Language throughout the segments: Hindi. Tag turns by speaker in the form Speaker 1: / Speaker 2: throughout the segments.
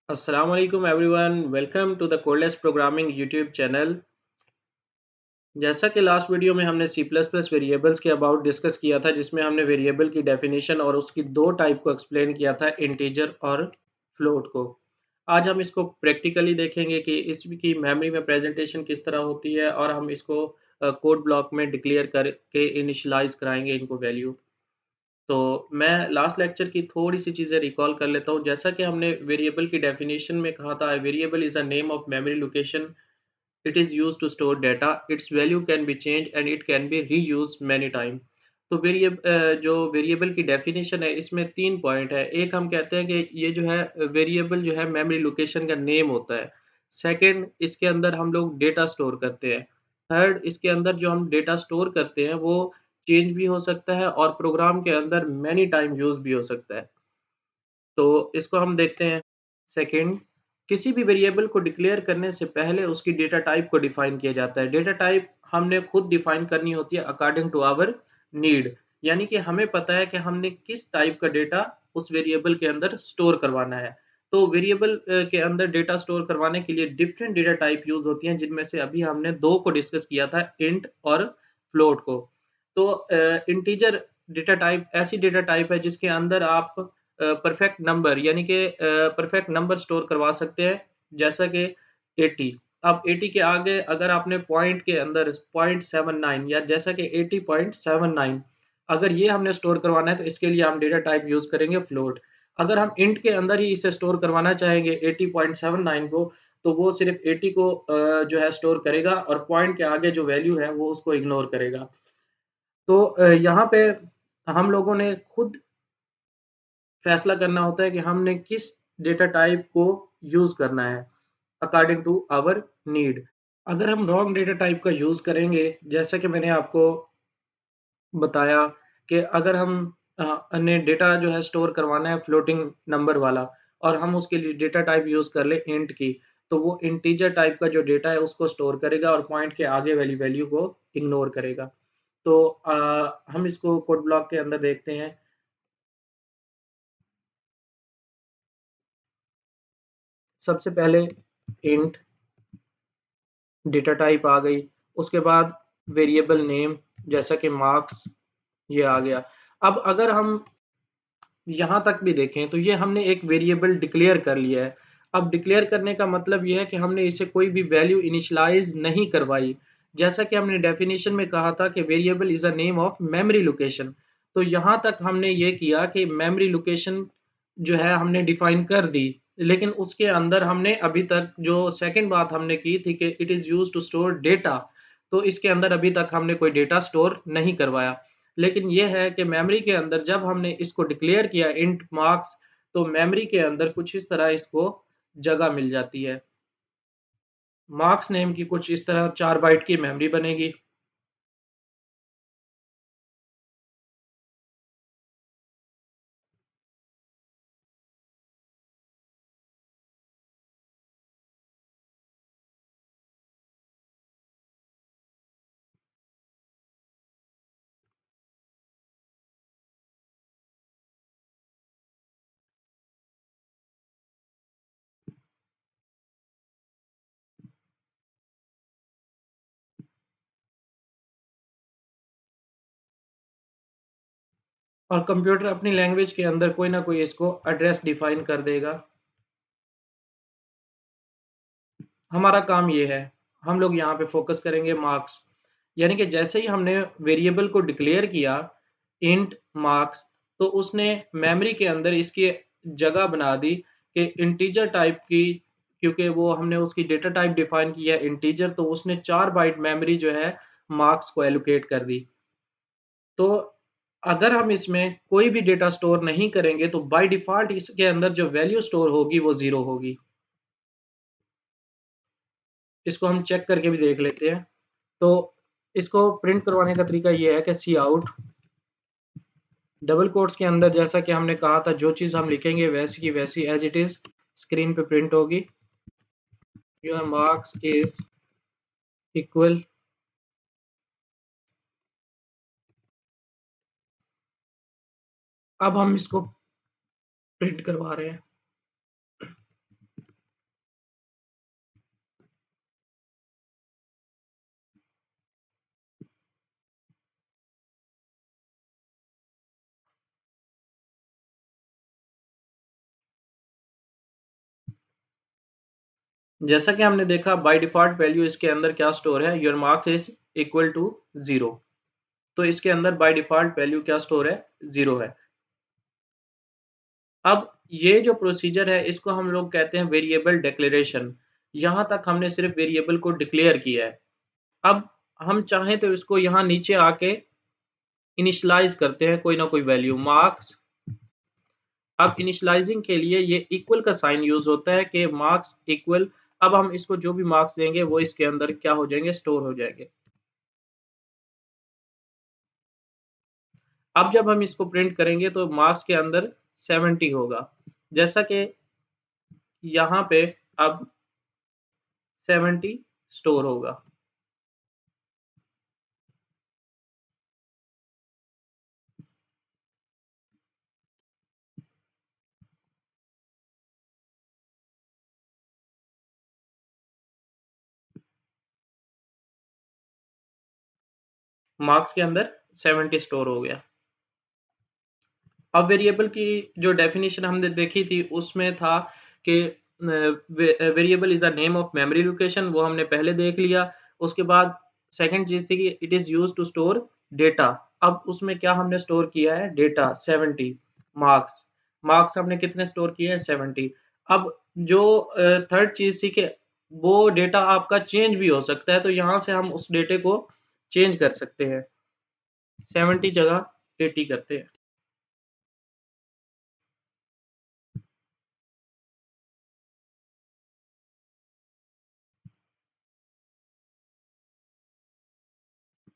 Speaker 1: Assalamu alaikum everyone. Welcome to the Codeless Programming YouTube channel. जैसा कि लास्ट वीडियो में हमने सी प्लस प्लस वेरिएबल्स के अबाउट डिस्कस किया था, जिसमें हमने वेरिएबल की डेफिनेशन और उसकी दो टाइप को एक्सप्लेन किया था, इंटीजर और फ्लोट को। आज हम इसको प्रैक्टिकली देखेंगे कि इसकी मेमोरी में प्रेजेंटेशन किस तरह होती है और हम इसको कोड ब्लॉक में डिक्लेयर करके इनिशियलाइज कराएंगे इनको वैल्यू। तो मैं लास्ट लेक्चर की थोड़ी-सी चीज़ें रिकॉल कर लेता हूँ। जैसा कि हमने वेरिएबल की डेफिनिशन में कहा था, variable is a name of memory location, it is used to store data, its value can be changed and it can be reused many time. तो जो वेरिएबल की डेफिनिशन है, इसमें 3 पॉइंट है। एक हम कहते हैं कि ये जो है वेरिएबल जो है मेमोरी लोकेशन का नेम होता है। सेकंड, इसके अंदर हम लोग डेटा स्टोर करते हैं। थर्ड, इसके अंदर जो हम डेटा स्टोर करते हैं वो चेंज भी हो सकता है और प्रोग्राम के अंदर मैनी टाइम यूज़ भी हो सकता है। तो इसको हम देखते हैं। सेकंड, किसी भी वेरिएबल को डिक्लेयर करने से पहले उसकी डेटा टाइप को डिफाइन किया जाता है। डेटा टाइप हमने खुद डिफाइन करनी होती है अकॉर्डिंग टू आवर नीड, यानी कि हमें पता है कि हमने किस टाइप का डेटा उस वेरिएबल के अंदर स्टोर करवाना है। तो वेरिएबल के अंदर डेटा स्टोर करवाने के लिए डिफरेंट डेटा टाइप यूज़ होती हैं, जिनमें से अभी हमने 2 को डिस्कस किया था, इंट और फ्लोट को। तो इंटीजर डेटा टाइप ऐसी डेटा टाइप है जिसके अंदर आप परफेक्ट नंबर यानी कि परफेक्ट नंबर स्टोर करवा सकते हैं, जैसा कि 80। अब 80 के आगे अगर आपने पॉइंट के अंदर 0.79 या जैसा कि 80.79, अगर ये हमने स्टोर करवाना है तो इसके लिए हम डेटा टाइप यूज़ करेंगे फ्लोट। अगर हम इंट के अंदर ही इसे स्टोर करवाना चाहेंगे 80.79 को, तो वो सिर्फ़ 80 को जो है स्टोर करेगा और पॉइंट के आगे जो वैल्यू है वो उसको इग्नोर करेगा। तो यहाँ पे हम लोगों ने खुद फैसला करना होता है कि हमने किस डेटा टाइप को यूज़ करना है अकॉर्डिंग टू आवर नीड। अगर हम रॉन्ग डेटा टाइप का यूज़ करेंगे, जैसा कि मैंने आपको बताया कि अगर हम ने डेटा जो है स्टोर करवाना है फ्लोटिंग नंबर वाला और हम उसके लिए डेटा टाइप यूज़ कर लें इंट की, तो वो इंटीजर टाइप का जो डेटा है उसको स्टोर करेगा और पॉइंट के आगे वाली वैल्यू को इग्नोर करेगा। तो हम इसको कोड ब्लॉक के अंदर देखते हैं। सबसे पहले इंट डेटा टाइप आ गई, उसके बाद वेरिएबल नेम जैसा कि मार्क्स, ये आ गया। अब अगर हम यहाँ तक भी देखें तो ये हमने एक वेरिएबल डिक्लेयर कर लिया है। अब डिक्लेयर करने का मतलब ये है कि हमने इसे कोई भी वैल्यू इनिशियलाइज़ नहीं करवाई। जैसा कि हमने डेफिनिशन में कहा था कि variable is a name of memory location. तो यहाँ तक हमने ये किया कि मेमोरी लोकेशन जो है हमने डिफाइन कर दी। लेकिन उसके अंदर हमने अभी तक जो सेकंड बात हमने की थी कि it is used to store data, तो इसके अंदर अभी तक हमने कोई डेटा स्टोर नहीं करवाया। लेकिन ये है कि मेमोरी के अंदर जब हमने इसको डिक्लेयर किया इंट मार्क्स, तो मेमोरी के अंदर कुछ इस तरह इसको जगह मिल जाती है। मार्क्स नेम की कुछ इस तरह 4 बाइट की मेमोरी बनेगी। और कंप्यूटर अपनी लैंग्वेज के अंदर कोई ना कोई इसको एड्रेस डिफाइन कर देगा। हमारा काम ये है, हम लोग यहाँ पे फ़ोकस करेंगे मार्क्स, यानी कि जैसे ही हमने वेरिएबल को डिक्लेयर किया इंट मार्क्स, तो उसने मेमोरी के अंदर इसकी जगह बना दी कि इंटीजर टाइप की, क्योंकि वो हमने उसकी डेटा टाइप डिफाइन की है इंटीजर, तो उसने 4 बाइट मेमोरी जो है मार्क्स को एलोकेट कर दी। तो अगर हम इसमें कोई भी डेटा स्टोर नहीं करेंगे तो बाय डिफ़ॉल्ट इसके अंदर जो वैल्यू स्टोर होगी वो 0 होगी। इसको हम चेक करके भी देख लेते हैं। तो इसको प्रिंट करवाने का तरीका ये है कि सी आउट डबल कोट्स के अंदर, जैसा कि हमने कहा था, जो चीज़ हम लिखेंगे वैसी की वैसी एज़ इट इज़ स्क्रीन पे प्रिंट होगी। योर मार्क्स इज़ इक्वल, अब हम इसको प्रिंट करवा रहे हैं। जैसा कि हमने देखा बाय डिफ़ॉल्ट वैल्यू इसके अंदर क्या स्टोर है, your marks is equal to 0। तो इसके अंदर बाय डिफ़ॉल्ट वैल्यू क्या स्टोर है, 0 है। अब ये जो प्रोसीजर है इसको हम लोग कहते हैं वेरिएबल डिक्लेरेशन। यहाँ तक हमने सिर्फ़ वेरिएबल को डिक्लेयर किया है। अब हम चाहें तो इसको यहाँ नीचे आके इनिशियलाइज़ करते हैं कोई ना कोई वैल्यू मार्क्स। अब इनिशियलाइज़िंग के लिए ये इक्वल का साइन यूज़ होता है कि मार्क्स इक्वल। अब हम इसको जो भी मार्क्स देंगे वो इसके अंदर क्या हो जाएँगे, स्टोर हो जाएँगे। अब जब हम इसको प्रिंट करेंगे तो मार्क्स के अंदर 70 होगा। जैसा कि यहाँ पे अब 70 स्टोर होगा। मार्क्स के अंदर 70 स्टोर हो गया। अब वेरिएबल की जो डेफिनिशन हमने देखी थी उसमें था कि variable is a name of memory location, वो हमने पहले देख लिया। उसके बाद सेकंड चीज़ थी कि it is used to store data. अब उसमें क्या हमने स्टोर किया है, डेटा 70। मार्क्स मार्क्स हमने कितने स्टोर किए हैं, 70। अब जो थर्ड चीज़ थी कि वो डेटा आपका चेंज भी हो सकता है, तो यहाँ से हम उस डेटे को चेंज कर सकते हैं। 70 जगह 80 करते हैं।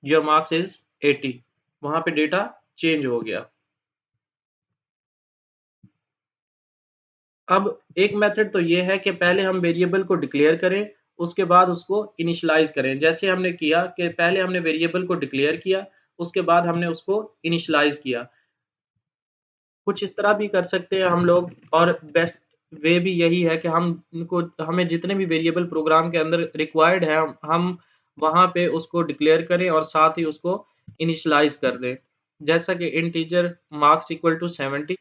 Speaker 1: Your marks is 80। वहाँ पे डेटा चेंज हो गया। अब एक मेथड तो ये है कि पहले हम वेरिएबल को डिक्लेयर करें, उसके बाद उसको इनिशियलाइज़ करें। जैसे हमने किया कि पहले हमने वेरिएबल को डिक्लेयर किया, उसके बाद हमने उसको इनिशियलाइज़ किया। कुछ इस तरह भी कर सकते हैं हम लोग, और बेस्ट वे भी यही है कि हमें जितने भी वेरिएबल प्रोग्राम के अंदर रिक्वायर्ड है, हम वहाँ पे उसको डिक्लेयर करें और साथ ही उसको इनिशियलाइज़ कर दें। जैसा कि इंटीजर मार्क्स इक्वल टू 70,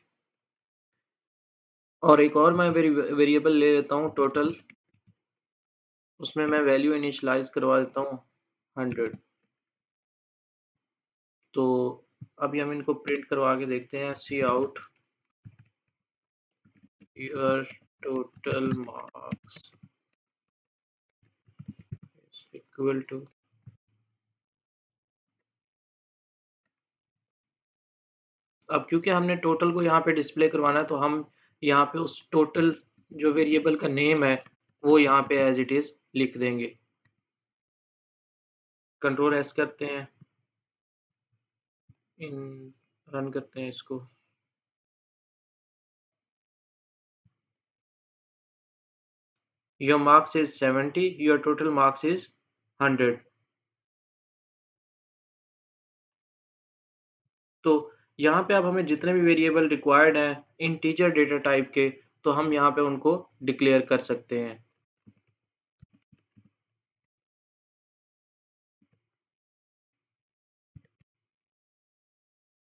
Speaker 1: और एक और मैं वेरिएबल ले लेता हूँ टोटल, उसमें मैं वैल्यू इनिशियलाइज़ करवा देता हूँ 100। तो अभी हम इनको प्रिंट करवा के देखते हैं, see out your total marks equal to. अब क्योंकि हमने टोटल को यहाँ पे डिस्प्ले करवाना है, तो हम यहाँ पे उस टोटल जो वेरिएबल का नेम है वो यहाँ पे एज इट इज़ लिख देंगे। कंट्रोल एस करते हैं, इन रन करते हैं इसको। Your marks is 70, your total marks is 100। तो यहाँ पे अब हमें जितने भी वेरिएबल रिक्वायर्ड हैं इंटीजर डेटा टाइप के, तो हम यहाँ पे उनको डिक्लेयर कर सकते हैं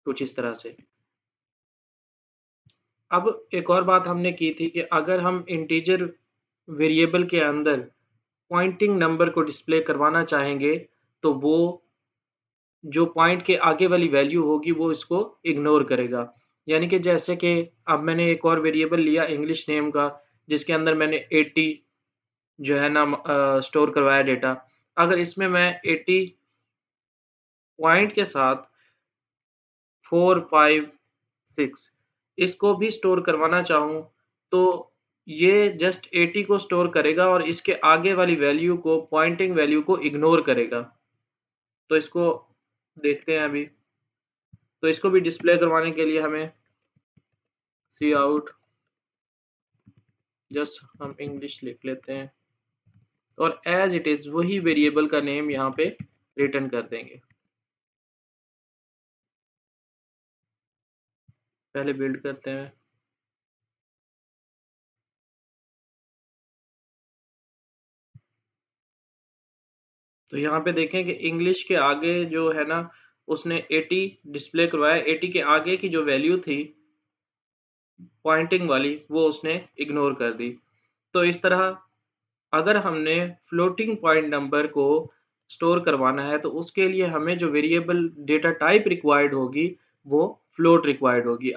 Speaker 1: कुछ इस तरह से। अब एक और बात हमने की थी कि अगर हम इंटीजर वेरिएबल के अंदर पॉइंटिंग नंबर को डिस्प्ले करवाना चाहेंगे, तो वो जो पॉइंट के आगे वाली वैल्यू होगी वो इसको इग्नोर करेगा। यानी कि जैसे कि अब मैंने एक और वेरिएबल लिया इंग्लिश नेम का, जिसके अंदर मैंने 80 जो है ना स्टोर करवाया डेटा। अगर इसमें मैं 80 पॉइंट के साथ 4, 5, 6 इसको भी स्टोर करवाना चाहूँ, तो ये जस्ट 80 को स्टोर करेगा और इसके आगे वाली वैल्यू को, पॉइंटिंग वैल्यू को इग्नोर करेगा। तो इसको देखते हैं अभी। तो इसको भी डिस्प्ले करवाने के लिए हमें सी आउट जस्ट हम इंग्लिश लिख लेते हैं और एज इट इज़ वही वेरिएबल का नेम यहाँ पे रिटर्न कर देंगे। पहले बिल्ड करते हैं। तो यहाँ पे देखें कि इंग्लिश के आगे जो है ना, उसने 80 डिस्प्ले करवाया, 80 के आगे की जो वैल्यू थी पॉइंटिंग वाली वो उसने इग्नोर कर दी। तो इस तरह अगर हमने फ्लोटिंग पॉइंट नंबर को स्टोर करवाना है तो उसके लिए हमें जो वेरिएबल डेटा टाइप रिक्वायर्ड होगी वो फ्लोट रिक्वायर्ड होगी।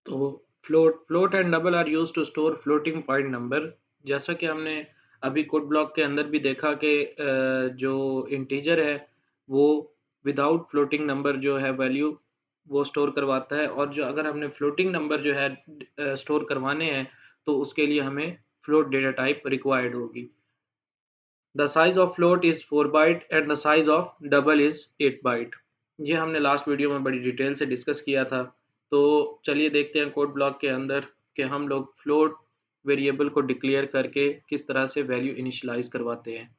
Speaker 1: तो float and double are used to store floating point number. जैसा कि हमने अभी कोड ब्लॉक के अंदर भी देखा कि जो इंटीजर है वो विदाउट फ्लोटिंग नंबर जो है वैल्यू वो स्टोर करवाता है, और जो अगर हमने फ्लोटिंग नंबर जो है स्टोर करवाने हैं तो उसके लिए हमें फ्लोट डेटा टाइप रिक्वायर्ड होगी। The size of float is 4 byte and the size of double is 8 byte. ये हमने लास्ट वीडियो में बड़ी डिटेल से डिस्कस किया था। तो चलिए देखते हैं कोड ब्लॉक के अंदर कि हम लोग फ्लोट वेरिएबल को डिक्लेयर करके किस तरह से वैल्यू इनिशियलाइज करवाते हैं।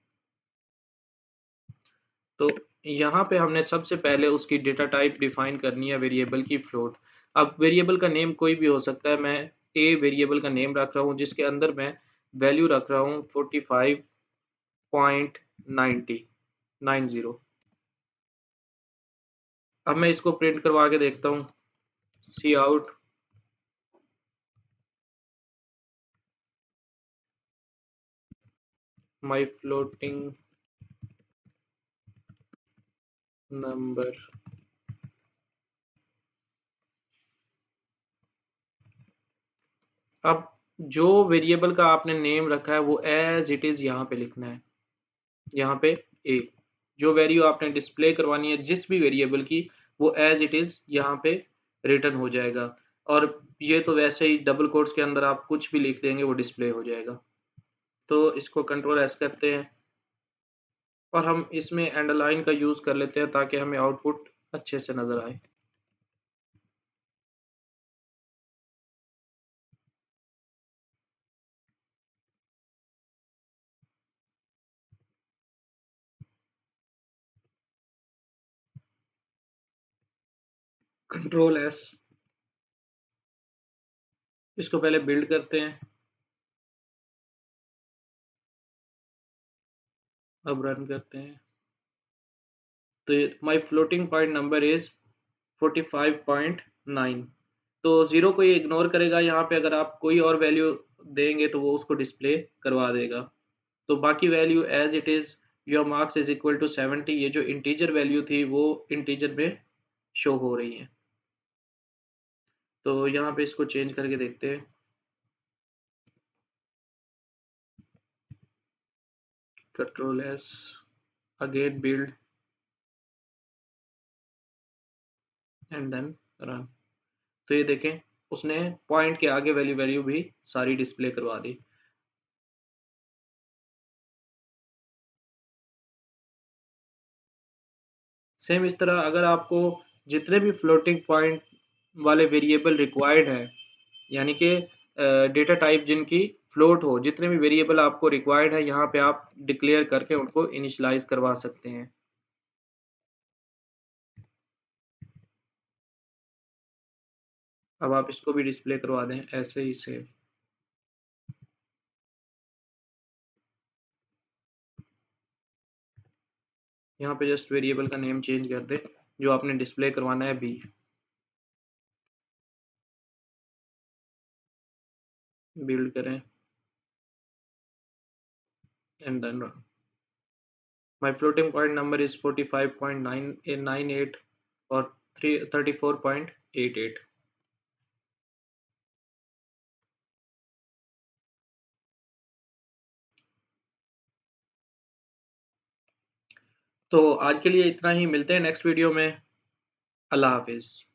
Speaker 1: तो यहाँ पे हमने सबसे पहले उसकी डेटा टाइप डिफाइन करनी है वेरिएबल की फ्लोट। अब वेरिएबल का नेम कोई भी हो सकता है। मैं ए वेरिएबल का नेम रख रहा हूँ जिसके अंदर मैं वैल्यू रख रहा हूँ 45.90। अब मैं इसको प्रिंट करवा के देखता हूँ। सी आउट माई फ्लोटिंग नंबर। अब जो वेरिएबल का आपने नेम रखा है वो एज इट इज यहाँ पे लिखना है। यहाँ पे ए जो वैल्यू आपने डिस्प्ले करवानी है जिस भी वेरिएबल की वो एज इट इज यहाँ पे रिटर्न हो जाएगा। और ये तो वैसे ही डबल कोट्स के अंदर आप कुछ भी लिख देंगे वो डिस्प्ले हो जाएगा। तो इसको कंट्रोल एस करते हैं और हम इसमें एंडरलाइन का यूज़ कर लेते हैं ताकि हमें आउटपुट अच्छे से नज़र आए। Control S. इसको पहले बिल्ड करते हैं, अब रन करते हैं। तो माई फ्लोटिंग पॉइंट नंबर इज 45.9। तो ज़ीरो को ये इग्नोर करेगा। यहाँ पे अगर आप कोई और वैल्यू देंगे तो वो उसको डिस्प्ले करवा देगा। तो बाकी value as it is your marks is equal to 70, ये जो इंटीजर वैल्यू थी वो इंटीजर में शो हो रही है। तो यहाँ पे इसको चेंज करके देखते हैं। Control S, again build and then run. तो ये देखें उसने पॉइंट के आगे वैल्यू वैल्यू भी सारी डिस्प्ले करवा दी। सेम इस तरह अगर आपको जितने भी फ्लोटिंग पॉइंट वाले वेरिएबल रिक्वायर्ड है, यानी कि डेटा टाइप जिनकी फ्लोट हो, जितने भी वेरिएबल आपको रिक्वायर्ड है यहाँ पे आप डिक्लेयर करके उनको इनिशियलाइज करवा सकते हैं। अब आप इसको भी डिस्प्ले करवा दें ऐसे ही सेम। यहाँ पे जस्ट वेरिएबल का नेम चेंज कर दें जो आपने डिस्प्ले करवाना है बी। बिल्ड करें and then run. My floating point number is 45.998 और 34.88। तो आज के लिए इतना ही, मिलते हैं नेक्स्ट वीडियो में। अल्लाह हाफिज़।